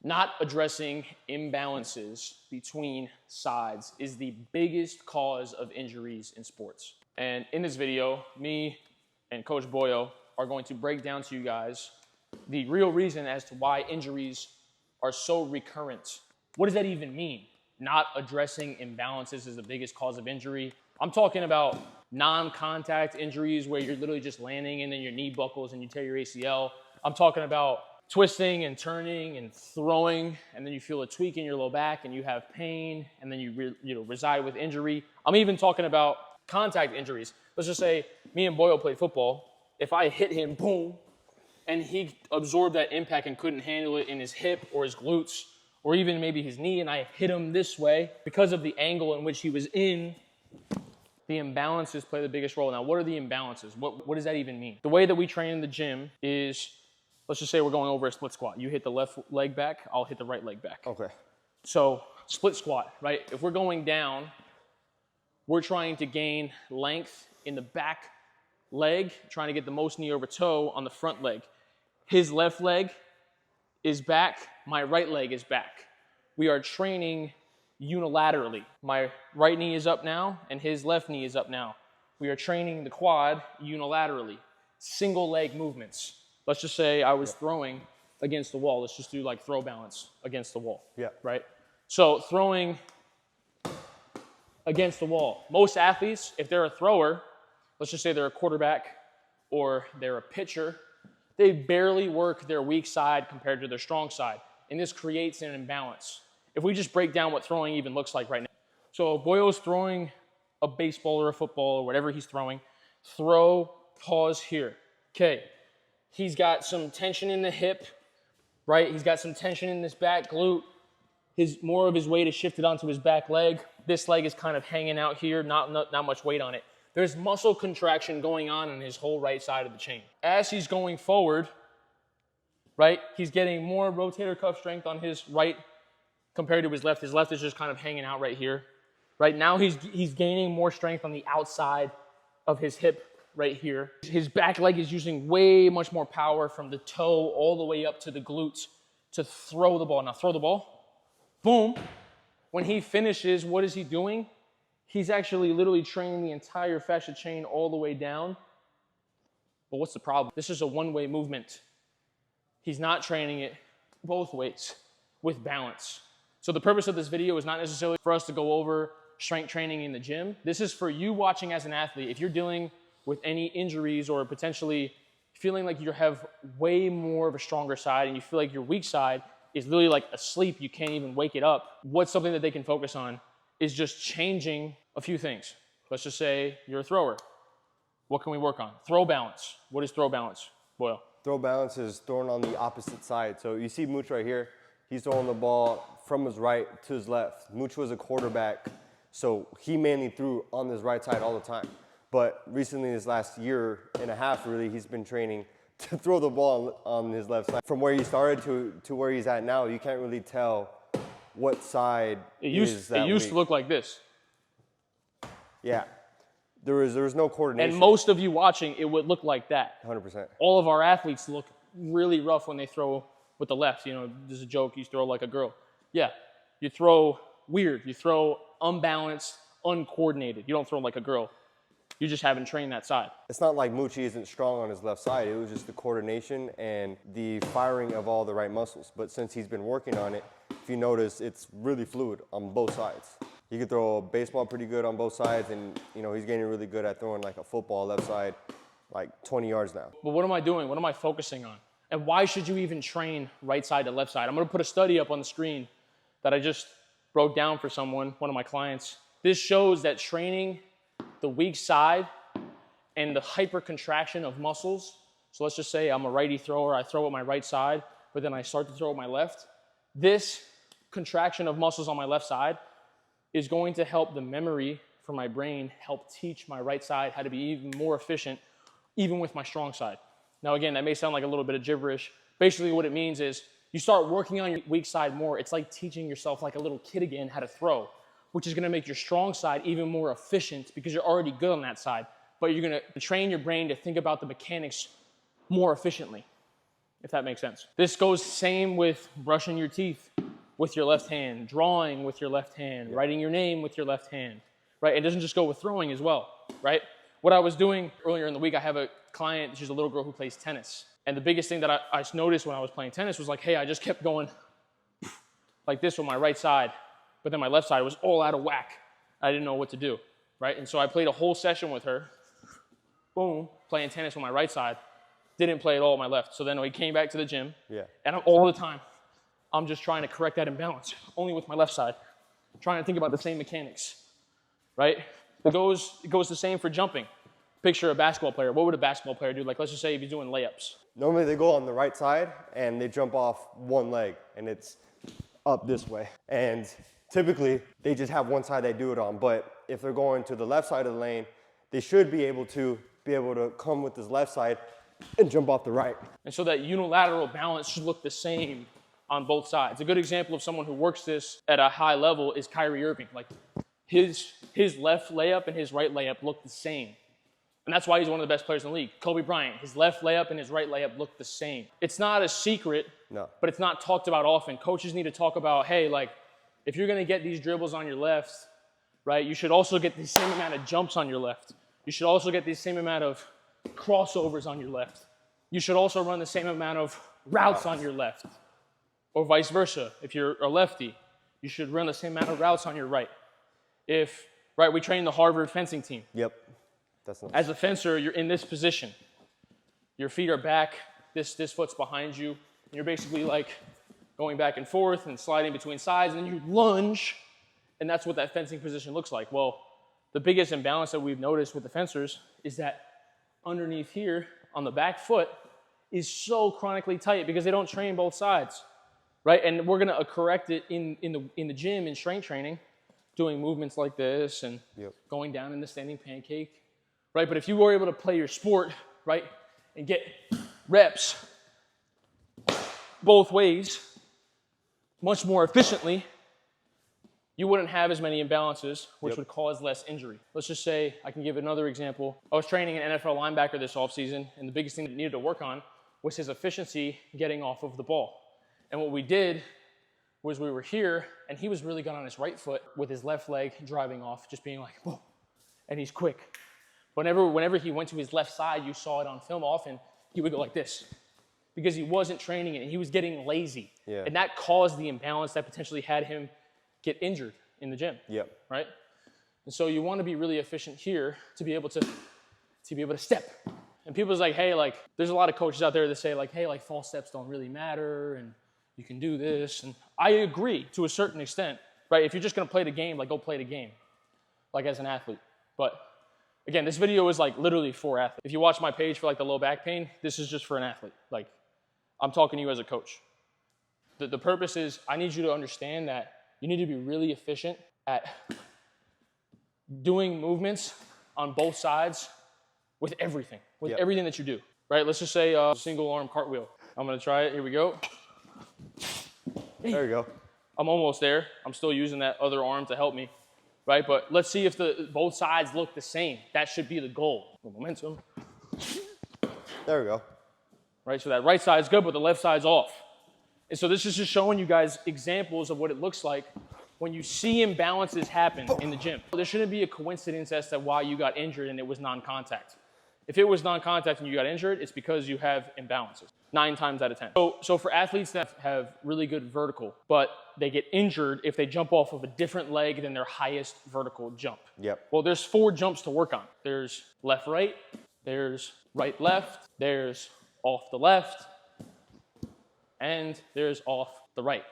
Not addressing imbalances between sides is the biggest cause of injuries in sports. And in this video, me and Coach Boyo are going to break down to you guys the real reason as to why injuries are so recurrent. What does that even mean? Not addressing imbalances is the biggest cause of injury. I'm talking about non-contact injuries where you're literally just landing and then your knee buckles and you tear your ACL. I'm talking about twisting and turning and throwing, and then you feel a tweak in your low back and you have pain, and then you reside with injury. I'm even talking about contact injuries. Let's just say me and Boyle played football. If I hit him, boom, and he absorbed that impact and couldn't handle it in his hip or his glutes or even maybe his knee, and I hit him this way, because of the angle in which he was in, the imbalances play the biggest role. Now, what are the imbalances? What does that even mean? The way that we train in the gym is, let's just say we're going over a split squat. You hit the left leg back, I'll hit the right leg back. Okay. So split squat, right? If we're going down, we're trying to gain length in the back leg, trying to get the most knee over toe on the front leg. His left leg is back, my right leg is back. We are training unilaterally. My right knee is up now and his left knee is up now. We are training the quad unilaterally. Single leg movements. Let's just say I was throwing against the wall. Let's just do like throw balance against the wall. Yeah. Right? So throwing against the wall. Most athletes, if they're a thrower, let's just say they're a quarterback or they're a pitcher, they barely work their weak side compared to their strong side. And this creates an imbalance. If we just break down what throwing even looks like right now. So Boyo's throwing a baseball or a football or whatever he's throwing. Throw, pause here. Okay. He's got some tension in the hip, right? He's got some tension in this back glute. More of his weight is shifted onto his back leg. This leg is kind of hanging out here, not much weight on it. There's muscle contraction going on in his whole right side of the chain. As he's going forward, right, he's getting more rotator cuff strength on his right compared to his left. His left is just kind of hanging out right here. Right now he's gaining more strength on the outside of his hip right here. His back leg is using way much more power from the toe all the way up to the glutes to throw the ball. Now throw the ball, boom. When he finishes, what is he doing? He's actually literally training the entire fascia chain all the way down. But what's the problem? This is a one-way movement. He's not training it both ways with balance. So the purpose of this video is not necessarily for us to go over strength training in the gym. This is for you watching as an athlete. If you're dealing with any injuries or potentially feeling like you have way more of a stronger side and you feel like your weak side is literally like asleep, you can't even wake it up, what's something that they can focus on is just changing a few things. Let's just say you're a thrower. What can we work on? Throw balance. What is throw balance, Boyle? Throw balance is throwing on the opposite side. So you see Mooch right here. He's throwing the ball from his right to his left. Mooch was a quarterback, so he mainly threw on his right side all the time. But recently, this last year and a half, really, he's been training to throw the ball on his left side. From where he started to where he's at now, you can't really tell what side it used to look like this. Yeah. There was no coordination. And most of you watching, it would look like that. 100%. All of our athletes look really rough when they throw with the left. You know, there's a joke, you throw like a girl. Yeah, you throw weird. You throw unbalanced, uncoordinated. You don't throw like a girl. You just haven't trained that side. It's not like Moochie isn't strong on his left side. It was just the coordination and the firing of all the right muscles. But since he's been working on it, if you notice, it's really fluid on both sides. He can throw a baseball pretty good on both sides, and you know he's getting really good at throwing like a football left side, like 20 yards now. But what am I doing? What am I focusing on? And why should you even train right side to left side? I'm gonna put a study up on the screen that I just broke down for someone, one of my clients. This shows that training the weak side and the hypercontraction of muscles. So let's just say I'm a righty thrower, I throw with my right side, but then I start to throw with my left. This contraction of muscles on my left side is going to help the memory for my brain help teach my right side how to be even more efficient, even with my strong side. Now again, that may sound like a little bit of gibberish. Basically what it means is you start working on your weak side more. It's like teaching yourself like a little kid again how to throw, which is gonna make your strong side even more efficient because you're already good on that side, but you're gonna train your brain to think about the mechanics more efficiently. if that makes sense. This goes same with brushing your teeth with your left hand, drawing with your left hand, writing your name with your left hand, right? It doesn't just go with throwing as well, right? What I was doing earlier in the week, I have a client, she's a little girl who plays tennis. And the biggest thing that I noticed when I was playing tennis was like, hey, I just kept going like this with my right side, but then my left side was all out of whack. I didn't know what to do, right? And so I played a whole session with her, boom, playing tennis with my right side, didn't play at all with my left. So then we came back to the gym, and all the time, I'm just trying to correct that imbalance, only with my left side, trying to think about the same mechanics, right? It goes the same for jumping. Picture a basketball player. What would a basketball player do? Like, let's just say if he's doing layups. Normally they go on the right side and they jump off one leg and it's up this way. And typically they just have one side they do it on. But if they're going to the left side of the lane, they should be able to come with this left side and jump off the right. And so that unilateral balance should look the same on both sides. A good example of someone who works this at a high level is Kyrie Irving. Like his left layup and his right layup look the same. And that's why he's one of the best players in the league. Kobe Bryant, his left layup and his right layup look the same. It's not a secret, but it's not talked about often. Coaches need to talk about, hey, like, if you're gonna get these dribbles on your left, right, you should also get the same amount of jumps on your left. You should also get the same amount of crossovers on your left. You should also run the same amount of routes on your left. Or vice versa. If you're a lefty, you should run the same amount of routes on your right. We train the Harvard fencing team. Yep. That's nice. As a fencer, you're in this position. Your feet are back, this foot's behind you, and you're basically like going back and forth and sliding between sides, and then you lunge, and that's what that fencing position looks like. Well, the biggest imbalance that we've noticed with the fencers is that underneath here on the back foot is so chronically tight because they don't train both sides, right? And we're gonna correct it in the gym in strength training, doing movements like this and going down in the standing pancake. Right, but if you were able to play your sport, right, and get reps both ways much more efficiently, you wouldn't have as many imbalances, which would cause less injury. Let's just say, I can give another example. I was training an NFL linebacker this offseason, and the biggest thing that needed to work on was his efficiency getting off of the ball. And what we did was we were here, and he was really good on his right foot with his left leg driving off, just being like, boom, and he's quick. Whenever he went to his left side, you saw it on film often, he would go like this because he wasn't training it and he was getting lazy. And that caused the imbalance that potentially had him get injured in the gym, right? And so you want to be really efficient here to be able to step. And people's like, hey, like, there's a lot of coaches out there that say like, hey, like false steps don't really matter and you can do this. And I agree to a certain extent, right? If you're just going to play the game, like go play the game, like as an athlete. But again, this video is like literally for athletes. If you watch my page for like the low back pain, this is just for an athlete. Like, I'm talking to you as a coach. The purpose is I need you to understand that you need to be really efficient at doing movements on both sides with everything, everything that you do, right? Let's just say a single arm cartwheel. I'm gonna try it, here we go. There you go. I'm almost there. I'm still using that other arm to help me. Right, but let's see if both sides look the same. That should be the goal. Momentum. There we go. Right, so that right side's good, but the left side's off. And so this is just showing you guys examples of what it looks like when you see imbalances happen in the gym. There shouldn't be a coincidence as to why you got injured and it was non-contact. If it was non-contact and you got injured, it's because you have imbalances, 9 times out of 10. So for athletes that have really good vertical, but they get injured if they jump off of a different leg than their highest vertical jump. Well, there's 4 jumps to work on. There's left-right, there's right-left, there's off the left, and there's off the right.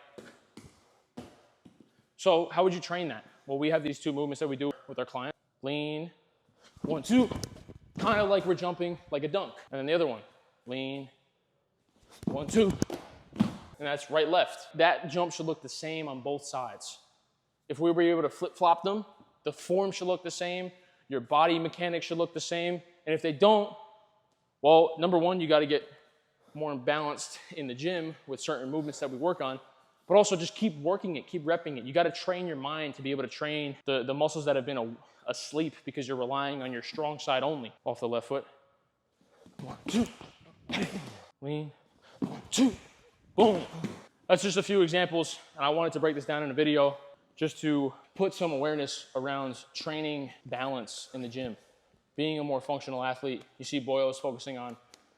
So how would you train that? Well, we have these 2 movements that we do with our client. Lean, 1, 2. Kind of like we're jumping like a dunk. And then the other one, lean, 1, 2. And that's right, left. That jump should look the same on both sides. If we were able to flip-flop them, the form should look the same, your body mechanics should look the same. And if they don't, well, number one, you gotta get more balanced in the gym with certain movements that we work on, but also just keep working it, keep repping it. You gotta train your mind to be able to train the muscles that have been asleep because you're relying on your strong side only. Off the left foot. 1, 2. Lean. 1, 2, boom. That's just a few examples, and I wanted to break this down in a video just to put some awareness around training balance in the gym. Being a more functional athlete, you see Boyle is focusing on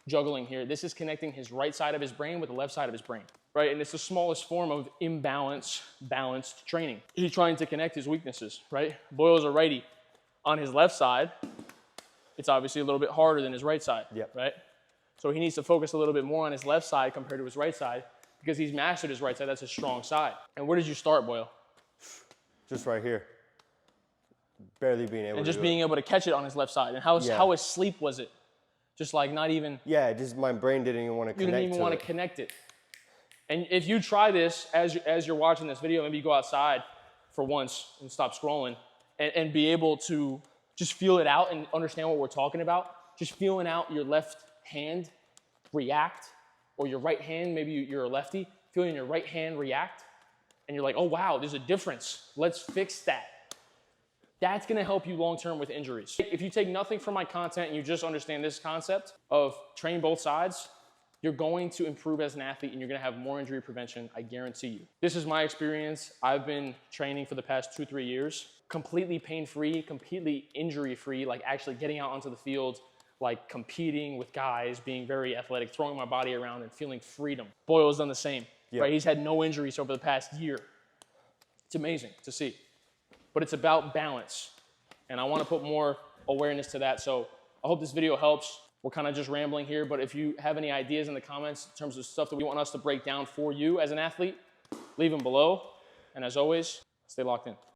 juggling here. This is connecting his right side of his brain with the left side of his brain, right? And it's the smallest form of balanced training. He's trying to connect his weaknesses, right? Boyle is a righty. On his left side, it's obviously a little bit harder than his right side, right? So he needs to focus a little bit more on his left side compared to his right side because he's mastered his right side. That's his strong side. And where did you start, Boyle? Just right here. Barely being able and to just being able to catch it on his left side. And how asleep was it? Just like not even. Yeah, just my brain didn't even want to connect. You didn't even want to connect it. And if you try this as you're watching this video, maybe you go outside for once and stop scrolling and be able to just feel it out and understand what we're talking about. Just feeling out your left hand react, or your right hand, maybe you're a lefty, feeling your right hand react, and you're like, oh wow, there's a difference. Let's fix that. That's gonna help you long-term with injuries. If you take nothing from my content and you just understand this concept of train both sides, you're going to improve as an athlete and you're gonna have more injury prevention, I guarantee you. This is my experience. I've been training for the past 2-3 years, completely pain-free, completely injury-free, like actually getting out onto the field, like competing with guys, being very athletic, throwing my body around and feeling freedom. Boyle's done the same, right? He's had no injuries over the past year. It's amazing to see. But it's about balance. And I want to put more awareness to that. So I hope this video helps. We're kind of just rambling here, but if you have any ideas in the comments in terms of stuff that you want us to break down for you as an athlete, leave them below. And as always, stay locked in.